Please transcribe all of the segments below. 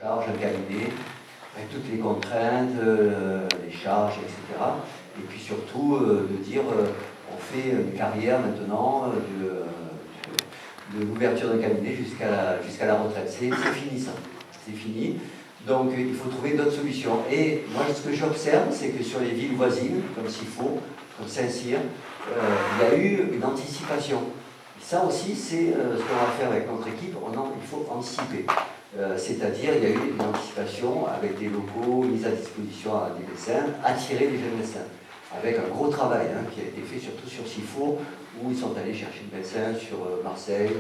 charge un cabinet avec toutes les contraintes, les charges, etc. Et puis surtout de dire on fait une carrière maintenant de l'ouverture d'un cabinet jusqu'à la retraite. C'est fini ça, c'est fini. Donc il faut trouver d'autres solutions. Et moi ce que j'observe, c'est que sur les villes voisines, comme Siffaux, comme Saint-Cyr, il y a eu une anticipation. Et ça aussi, c'est ce qu'on va faire avec notre équipe, il faut anticiper. C'est-à-dire, il y a eu une anticipation avec des locaux mis à disposition à des médecins, attirer des jeunes médecins, avec un gros travail qui a été fait surtout sur Siffaux, où ils sont allés chercher des médecins sur Marseille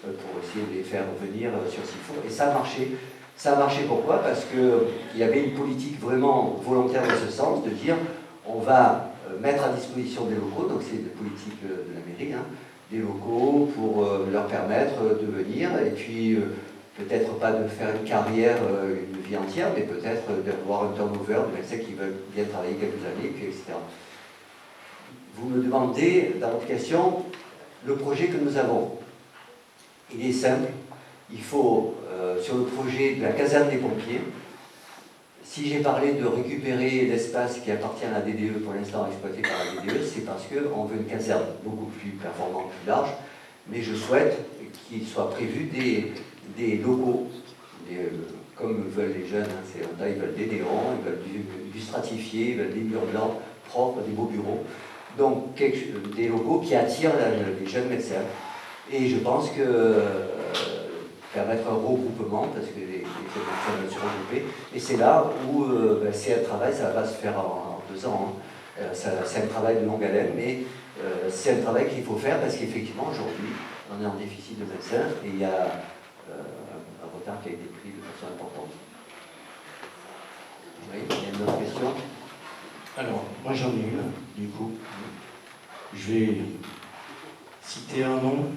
pour essayer de les faire venir sur Siffaux. Et ça a marché. Ça a marché pourquoi? Parce qu'il y avait une politique vraiment volontaire dans ce sens, de dire on va mettre à disposition des locaux, donc c'est une politique de la mairie, des locaux pour leur permettre de venir, et puis peut-être pas de faire une carrière, une vie entière, mais peut-être d'avoir un turnover de médecins qui veulent bien travailler quelques années, puis etc. Vous me demandez, dans votre question, le projet que nous avons. Il est simple. Il faut, sur le projet de la caserne des pompiers, si j'ai parlé de récupérer l'espace qui appartient à la DDE, pour l'instant exploité par la DDE, c'est parce qu'on veut une caserne beaucoup plus performante, plus large, mais je souhaite qu'il soit prévu des locaux, comme veulent les jeunes, ils veulent des néons, ils veulent du stratifié, ils veulent des murs blancs propres, des beaux bureaux. Donc des locaux qui attirent les jeunes médecins. Et je pense que permettre un regroupement, parce que les médecins veulent se regrouper, et c'est là où c'est un travail, ça ne va pas se faire en 2 ans, c'est un travail de longue haleine, mais c'est un travail qu'il faut faire parce qu'effectivement aujourd'hui on est en déficit de médecins et il y a un retard qui a été pris de façon importante. Oui, il y a une autre question? Alors, moi j'en ai une, du coup. Je vais citer un nom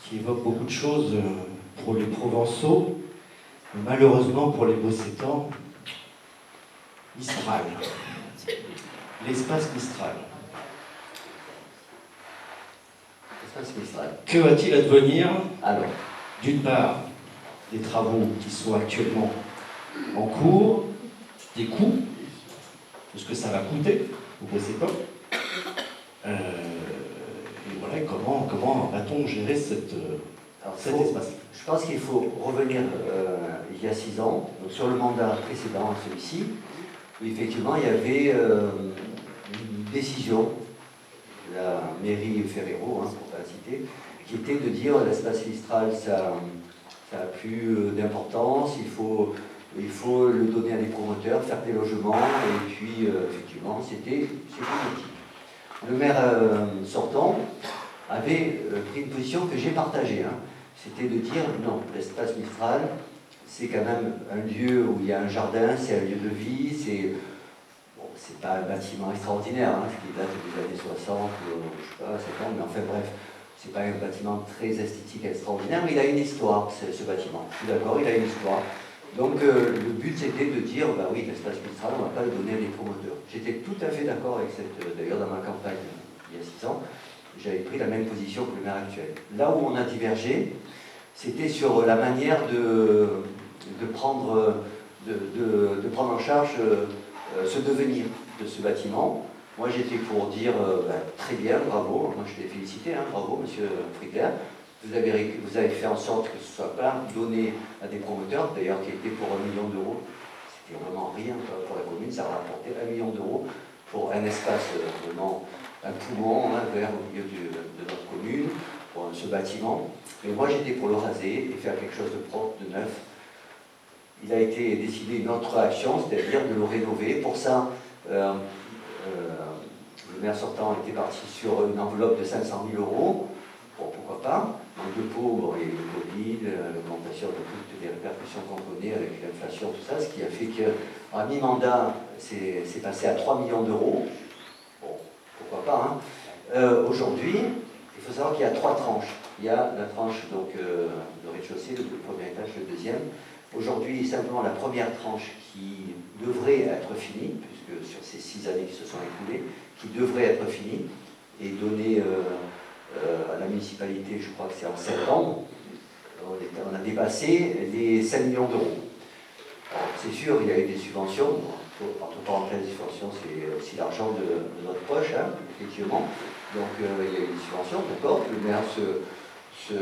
qui évoque beaucoup de choses pour les Provençaux, mais malheureusement pour les Bossétans, Mistral. L'espace Mistral. L'espace Mistral. Que va-t-il advenir? Alors, d'une part, des travaux qui sont actuellement en cours, des coûts, de ce que ça va coûter aux Bossétans. Et voilà, comment va-t-on gérer cet espace? Je pense qu'il faut revenir il y a 6 ans, donc sur le mandat précédent à celui-ci, où effectivement il y avait une décision de la mairie Ferrero, pour ne pas la citer, qui était de dire l'espace Mistral, ça n'a plus d'importance, il faut le donner à des promoteurs, faire des logements, et puis effectivement c'était politique. Le maire sortant avait pris une position que j'ai partagée. C'était de dire non, l'espace Mistral, c'est quand même un lieu où il y a un jardin, c'est un lieu de vie, c'est pas un bâtiment extraordinaire, ce qui date des années 60, je sais pas, 50, mais enfin bref, c'est pas un bâtiment très esthétique extraordinaire, mais il a une histoire, ce bâtiment. Je suis d'accord, il a une histoire. Donc le but c'était de dire, oui, l'espace Mistral, on ne va pas le donner à des promoteurs. J'étais tout à fait d'accord avec d'ailleurs dans ma campagne il y a 6 ans, j'avais pris la même position que le maire actuel. Là où on a divergé, c'était sur la manière de prendre en charge ce devenir de ce bâtiment. Moi j'étais pour dire, très bien, bravo, moi je l'ai félicité, bravo monsieur Friedler. Vous avez fait en sorte que ce ne soit pas donné à des promoteurs, d'ailleurs qui était pour 1 million d'euros. C'était vraiment rien pour la commune, ça a rapporté 1 million d'euros pour un espace, vraiment un poumon vert au milieu de notre commune, pour ce bâtiment. Mais moi j'étais pour le raser et faire quelque chose de propre, de neuf. Il a été décidé une autre action, c'est-à-dire de le rénover. Pour ça, le maire sortant était parti sur une enveloppe de 500 000 euros. Bon, pourquoi pas? Donc le pauvre et le Covid, l'augmentation de toutes les répercussions qu'on connaît avec l'inflation, tout ça, ce qui a fait qu'à mi-mandat, c'est passé à 3 millions d'euros. Bon, pourquoi pas, aujourd'hui, il faut savoir qu'il y a 3 tranches. Il y a la tranche, donc, le rez-de-chaussée, le premier étage, le deuxième. Aujourd'hui, simplement la première tranche qui devrait être finie, puisque sur ces 6 années qui se sont écoulées, qui devrait être finie et donnée à la municipalité, je crois que c'est en septembre. on a dépassé les 5 millions d'euros. C'est sûr, il y a eu des subventions. Entre parenthèses, les subventions, c'est aussi l'argent de notre poche, hein, effectivement. Donc il y a eu des subventions, d'accord. Le maire se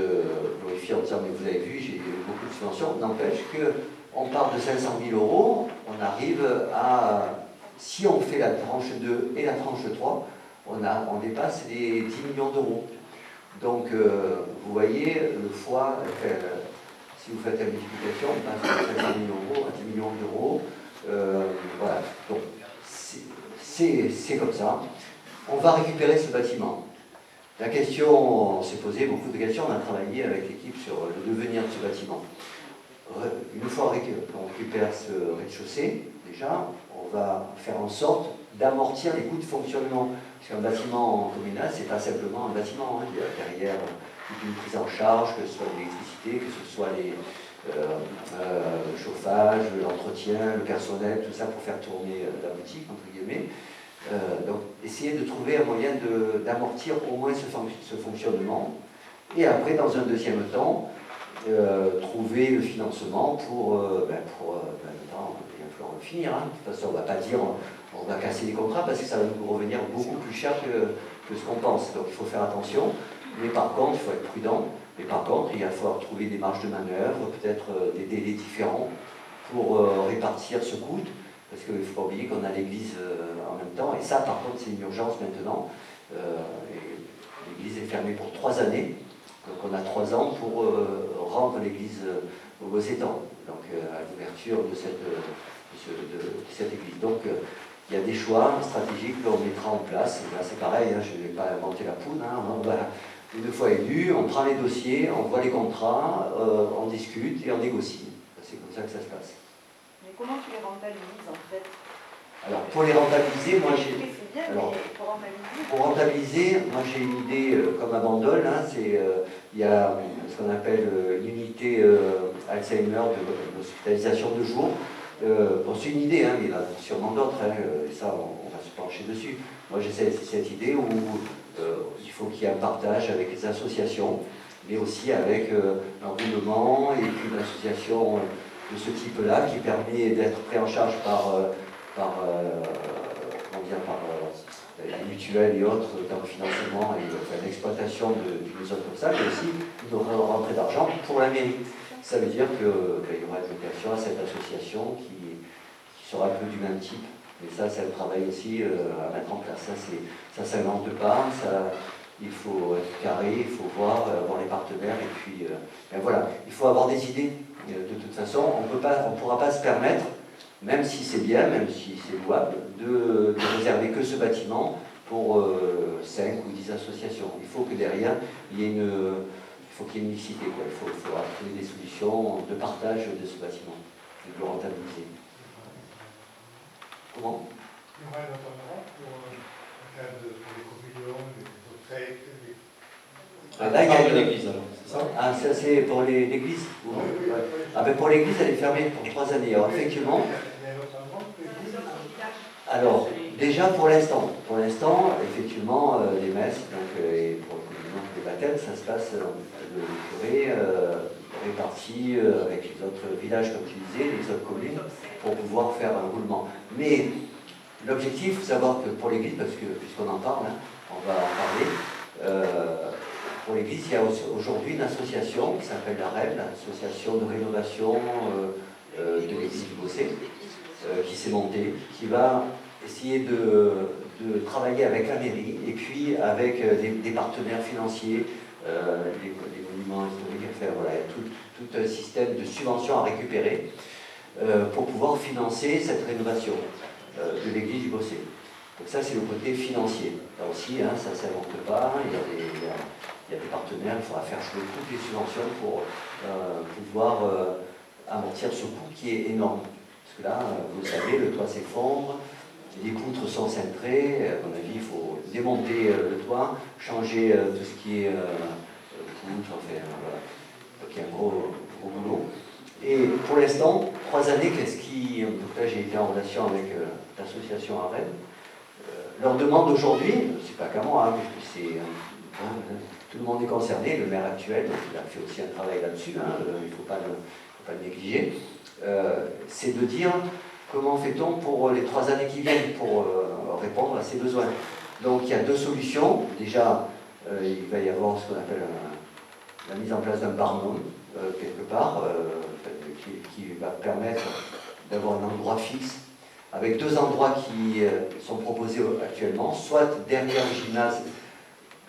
glorifie en disant, mais vous avez vu, j'ai eu beaucoup de subventions. N'empêche qu'on part de 500 000 euros, on arrive à, si on fait la tranche 2 et la tranche 3, on dépasse les 10 millions d'euros. Donc vous voyez, le fois, si vous faites la multiplication, on passe de 500 millions d'euros à 10 millions d'euros. Voilà, donc c'est comme ça. On va récupérer ce bâtiment. La question, on s'est posé beaucoup de questions, on a travaillé avec l'équipe sur le devenir de ce bâtiment. Une fois qu'on récupère ce rez-de-chaussée, déjà, on va faire en sorte d'amortir les coûts de fonctionnement. Parce qu'un bâtiment communal, c'est pas simplement un bâtiment, hein. Il y a derrière toute une prise en charge, que ce soit l'électricité, que ce soit le chauffage, l'entretien, le personnel, tout ça pour faire tourner la boutique, entre guillemets. Donc, essayer de trouver un moyen d'amortir au moins ce fonctionnement. Et après, dans un deuxième temps, trouver le financement pour il va falloir le finir. Hein. De toute façon, on ne va pas dire on va casser les contrats parce que ça va nous revenir beaucoup plus cher que ce qu'on pense. Donc, il faut faire attention. Mais par contre, il faut être prudent. Mais par contre, il va falloir trouver des marges de manœuvre, peut-être des délais différents pour répartir ce coût. Parce qu'il ne faut pas oublier qu'on a l'église en même temps. Et ça, par contre, c'est une urgence maintenant. L'église est fermée pour 3 années. Donc on a 3 ans pour rendre l'église au Bossétan, donc à l'ouverture de cette église. Donc il y a des choix stratégiques qu'on mettra en place. Et là c'est pareil, hein, je ne vais pas inventer la poudre. Hein, une fois élu, on prend les dossiers, on voit les contrats, on discute et on négocie. C'est comme ça que ça se passe. Mais comment tu les rentabilises en fait? Alors pour les rentabiliser, moi j'ai... Pour rentabiliser, moi j'ai une idée comme à Bandol, hein, il y a ce qu'on appelle l'unité Alzheimer de l'hospitalisation de jour. Bon, c'est une idée, hein, mais il y en a sûrement d'autres, hein, ça on va se pencher dessus. Moi j'ai cette idée où il faut qu'il y ait un partage avec les associations, mais aussi avec un roulement et puis une association de ce type-là qui permet d'être pris en charge par les mutuelles et autres dans le financement et l'exploitation d'une zone comme ça, mais aussi une rentrée d'argent pour la mairie. Ça veut dire qu'il y aura une vocation à cette association qui sera un peu du même type. Mais ça, c'est un travail aussi à mettre en place. Ça ne s'invente pas, il faut être carré, il faut voir les partenaires, et puis ben voilà, il faut avoir des idées. De toute façon, on ne pourra pas se permettre, même si c'est bien, même si c'est louable, de réserver que ce bâtiment pour 5 ou 10 associations. Il faut que derrière, il y ait une mixité. Quoi. Il faut trouver des solutions de partage de ce bâtiment et de le rentabiliser. Comment? Il y aura un entendement pour les communions, les retraites. Là, il y a l'église, alors, c'est ça? Ah, ça c'est pour l'église? Oui. Ah, ben pour l'église, elle est fermée pour 3 années. Alors, effectivement. Il y a un entendement pour l'église. Alors, déjà pour l'instant, effectivement, les messes, donc, et pour les baptêmes, ça se passe, le curé réparti avec les autres villages, comme tu disais, les autres communes, pour pouvoir faire un roulement. Mais l'objectif, il faut savoir que pour l'église, parce que puisqu'on en parle, hein, on va en parler, pour l'église, il y a aujourd'hui une association qui s'appelle la REV, l'association de rénovation de l'église du Bossé, qui s'est montée, qui va essayer de travailler avec la mairie et puis avec des partenaires financiers, les monuments historiques, enfin, voilà, tout un système de subventions à récupérer pour pouvoir financer cette rénovation de l'église du Bossé. Donc ça, c'est le côté financier. Là aussi, hein, ça ne s'invente pas, il y a des partenaires, il faudra faire jouer toutes les subventions pour pouvoir amortir ce coût qui est énorme. Parce que là, vous le savez, le toit s'effondre, les poutres sont cintrées, à mon avis, il faut démonter le toit, changer tout ce qui est poutres, enfin, voilà. Donc il y a un gros boulot. Et pour l'instant, 3 années, donc là j'ai été en relation avec l'association AREN, leur demande aujourd'hui, c'est pas qu'à moi, hein, puisque c'est tout le monde est concerné, le maire actuel, donc il a fait aussi un travail là-dessus, hein, il ne faut pas le négliger, c'est de dire comment fait-on pour les 3 années qui viennent pour répondre à ces besoins. Donc il y a 2 solutions. Déjà, il va y avoir ce qu'on appelle la mise en place d'un barnum, quelque part, qui va permettre d'avoir un endroit fixe, avec 2 endroits qui sont proposés actuellement, soit derrière le gymnase,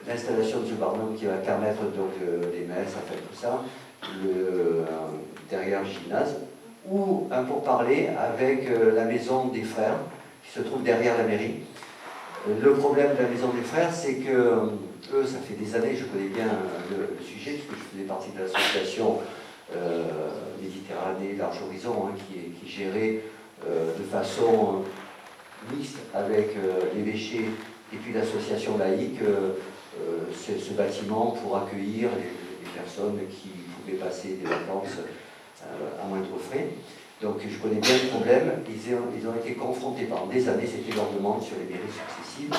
l'installation de ce barnum qui va permettre donc les messes, enfin tout ça, derrière le gymnase, ou un pourparler avec la maison des frères, qui se trouve derrière la mairie. Le problème de la maison des frères, c'est que eux, ça fait des années, je connais bien le sujet, puisque je faisais partie de l'association Méditerranée Large Horizon, hein, qui gérait de façon mixte avec l'évêché et puis l'association laïque ce bâtiment pour accueillir les personnes qui pouvaient passer des vacances à moindre frais. Donc je connais bien le problème. Ils ont été confrontés pendant des années, c'était leur demande sur les mairies successives,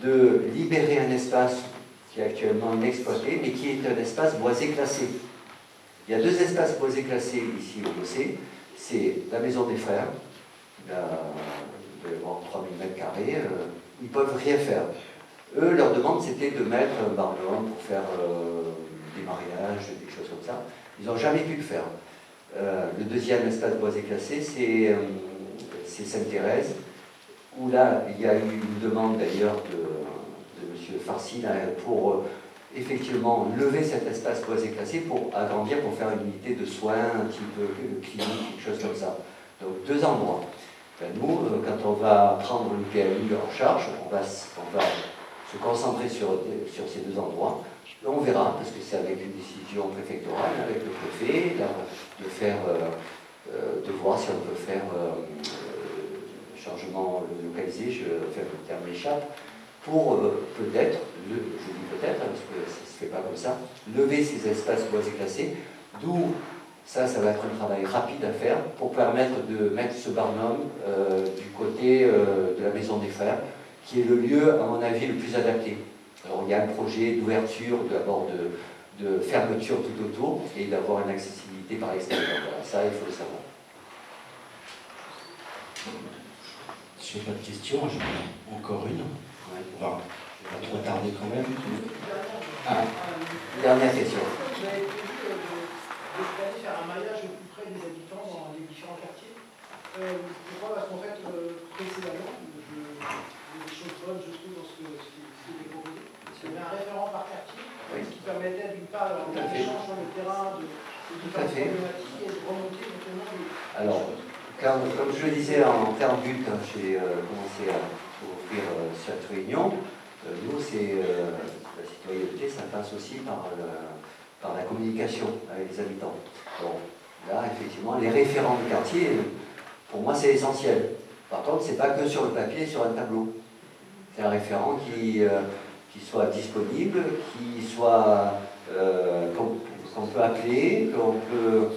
de libérer un espace qui est actuellement inexploité, mais qui est un espace boisé classé. Il y a 2 espaces boisés classés ici au Bossé. C'est la maison des frères, il doit y avoir 3000 m², ils ne peuvent rien faire. Eux, leur demande, c'était de mettre un barnum pour faire des mariages, des choses comme ça. Ils n'ont jamais pu le faire. Le 2e espace boisé classé, c'est Sainte-Thérèse, où là, il y a eu une demande d'ailleurs de M. Farcy pour effectivement lever cet espace boisé classé pour agrandir, pour faire une unité de soins, un type clinique, quelque chose comme ça. Donc 2 endroits. Ben, nous, quand on va prendre le PMU en charge, on va se concentrer sur ces 2 endroits. On verra, parce que c'est avec une décision préfectorale, avec le préfet, de voir si on peut faire changement localisé, le terme m'échappe, pour peut-être, je dis peut-être, parce que ça ne se fait pas comme ça, lever ces espaces boisés classés, d'où ça va être un travail rapide à faire pour permettre de mettre ce barnum du côté de la maison des frères, qui est le lieu, à mon avis, le plus adapté. Alors il y a un projet d'ouverture, d'abord de fermeture tout autour, et d'avoir une accessibilité par l'extérieur. Voilà, ça, il faut le savoir. Si je n'ai pas de questions, j'en ai encore une. Ouais. Enfin, je ne vais pas trop tarder quand même. Dernière question. Vous avez prévu d'aller faire un maillage au plus près des habitants dans les différents quartiers. Pourquoi? Parce qu'en fait, précédemment, des choses bonnes, je trouve, dans ce qui était proposé. Il y avait un référent par quartier, qui permettait d'une part d'avoir un échange sur le terrain de différentes problématiques et de remonter éventuellement les choses. Comme je le disais en préambule, quand j'ai commencé à offrir cette réunion, nous, la citoyenneté, ça passe aussi par la communication avec les habitants. Bon, là, effectivement, les référents de quartier, pour moi, c'est essentiel. Par contre, ce n'est pas que sur le papier, sur un tableau. C'est un référent qui soit disponible, qu'on peut appeler, qu'on peut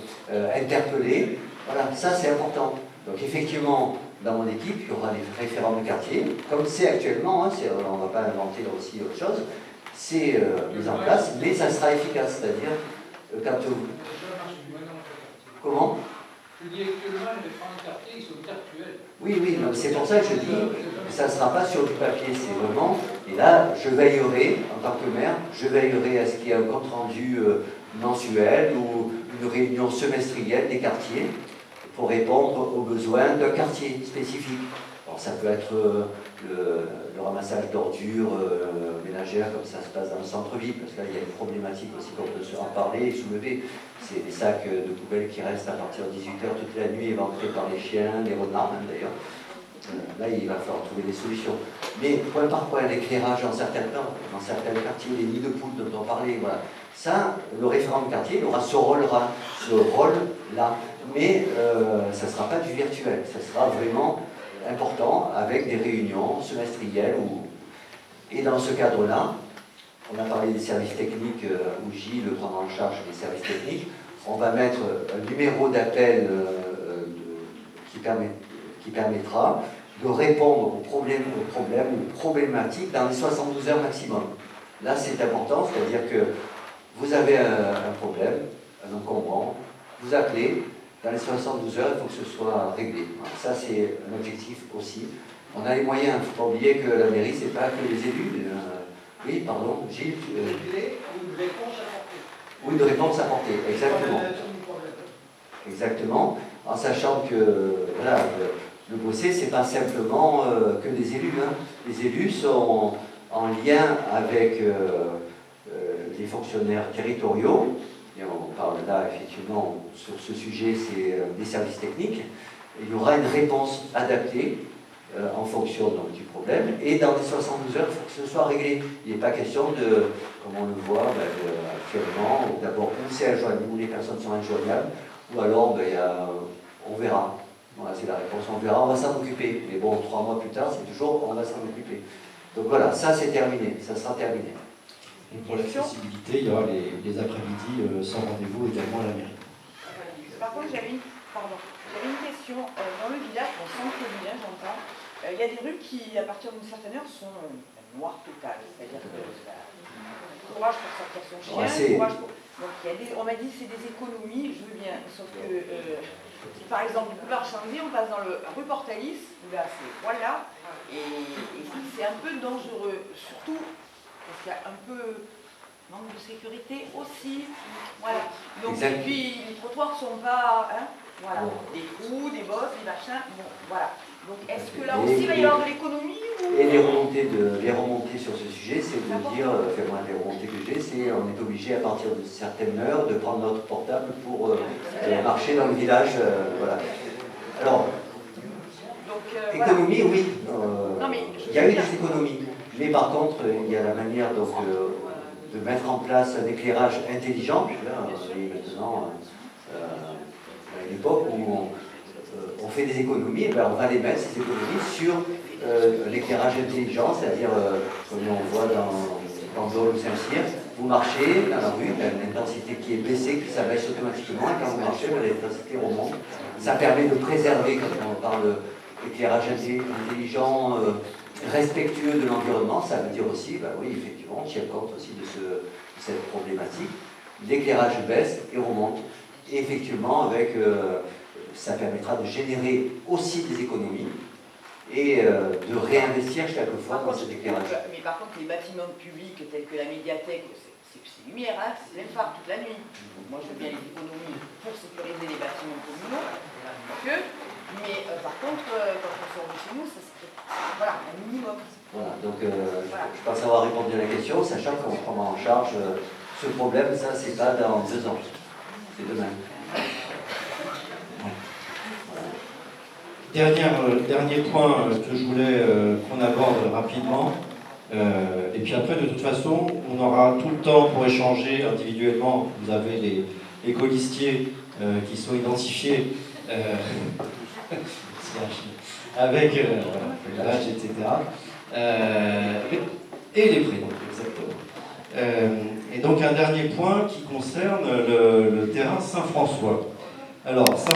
interpeller. Voilà, ça c'est important. Donc effectivement, dans mon équipe, il y aura des référents de quartier, comme c'est actuellement, hein, on ne va pas inventer là aussi autre chose, c'est mis en place, mais ça sera efficace, c'est-à-dire quand vous... Comment? Je dis actuellement, les référents de quartier, ils sont virtuels. Oui, c'est pour ça que je dis que ça ne sera pas sur du papier, c'est vraiment... Et là, je veillerai, en tant que maire, je veillerai à ce qu'il y ait un compte-rendu mensuel ou une réunion semestrielle des quartiers pour répondre aux besoins d'un quartier spécifique. Alors ça peut être le ramassage d'ordures ménagères, comme ça se passe dans le centre-ville, parce que là, il y a une problématique aussi qu'on peut en parler et soulever. C'est des sacs de poubelles qui restent à partir de 18h toute la nuit, éventrés par les chiens, les renards même d'ailleurs. Là, il va falloir trouver des solutions. Mais point par point, l'éclairage dans certains quartiers, les nids de poules dont on parlait, voilà. Ça, le référent de quartier, il aura ce rôle-là. Mais ça ne sera pas du virtuel, ça sera vraiment important avec des réunions semestrielles. Et dans ce cadre-là, on a parlé des services techniques, où Gilles prendra en charge des services techniques. On va mettre un numéro d'appel qui permettra de répondre aux problèmes ou aux problématiques dans les 72 heures maximum. Là, c'est important, c'est-à-dire que vous avez un problème, un encombrant, vous appelez, dans les 72 heures, il faut que ce soit réglé. Voilà, ça, c'est un objectif aussi. On a les moyens, il ne faut pas oublier que la mairie, ce n'est pas que les élus. Oui, pardon, Gilles. Régler ou une réponse apportée. Ou une réponse apportée, exactement. Exactement, en sachant que voilà, le Bossé, ce n'est pas simplement que des élus. Hein. Les élus sont en lien avec les fonctionnaires territoriaux. Et on parle là, effectivement, sur ce sujet, c'est des services techniques. Il y aura une réponse adaptée en fonction donc, du problème. Et dans les 72 heures, il faut que ce soit réglé. Il n'est pas question de, comme on le voit actuellement, d'abord où c'est injoignable, où les personnes sont injoignables, ou alors on verra. Voilà, c'est la réponse, on verra, on va s'en occuper. Mais bon, 3 mois plus tard, c'est toujours on va s'en occuper. Donc voilà, ça c'est terminé, ça sera terminé. Et pour l'accessibilité, il y aura les après-midi sans rendez-vous également à la mairie. Par contre, j'avais une question. Dans le village, au centre du village, j'entends, il y a des rues qui, à partir d'une certaine heure, sont noires totales. C'est-à-dire que courage pour sortir son chien, courage pour... Donc, on m'a dit que c'est des économies, je veux bien. Sauf que, par exemple, du boulevard Champs-Élysées, on passe dans le rue Portalis, où là, c'est voilà. Et c'est un peu dangereux, surtout parce qu'il y a un peu manque de sécurité aussi. Voilà. Donc, et puis, les trottoirs ne sont pas... Hein, voilà. Des trous, des bosses, des machins. Bon, voilà. Donc, est-ce que là aussi, il va y avoir de l'économie ou... Et les remontées sur ce sujet, c'est de dire, moi, les remontées que j'ai, c'est on est obligé à partir de certaines heures de prendre notre portable pour marcher dans le village. Voilà. Alors, économie, voilà. Oui. Il y a eu des économies. Mais par contre, il y a la manière donc, de mettre en place un éclairage intelligent. Là, on est maintenant à une époque où on fait des économies, on va les mettre, ces économies, sur l'éclairage intelligent, c'est-à-dire, comme on voit dans Dole ou Saint-Cyr, vous marchez dans la rue, il y a une intensité qui est baissée, qui s'abaisse automatiquement, et quand vous marchez, l'intensité remonte. Ça permet de préserver, quand on parle d'éclairage intelligent, respectueux de l'environnement, ça veut dire aussi, oui, effectivement, on tient compte aussi de cette problématique. L'éclairage baisse et remonte. Et effectivement, ça permettra de générer aussi des économies et de réinvestir chaque fois dans cet éclairage. Mais par contre, les bâtiments publics tels que la médiathèque, c'est lumière, hein, c'est même phare toute la nuit. Moi, je veux bien les économies pour sécuriser les bâtiments communaux, mais par contre, quand on sort de chez nous, ça serait un minimum. Voilà, donc je pense avoir répondu à la question, sachant qu'on prendra en charge ce problème, ça c'est pas dans 2 ans, c'est demain. Dernier point que je voulais qu'on aborde rapidement, et puis après de toute façon on aura tout le temps pour échanger individuellement. Vous avez les colistiers qui sont identifiés avec l'âge, etc. Et les prénoms, exactement. Et donc un dernier point qui concerne le terrain Saint-François. Alors,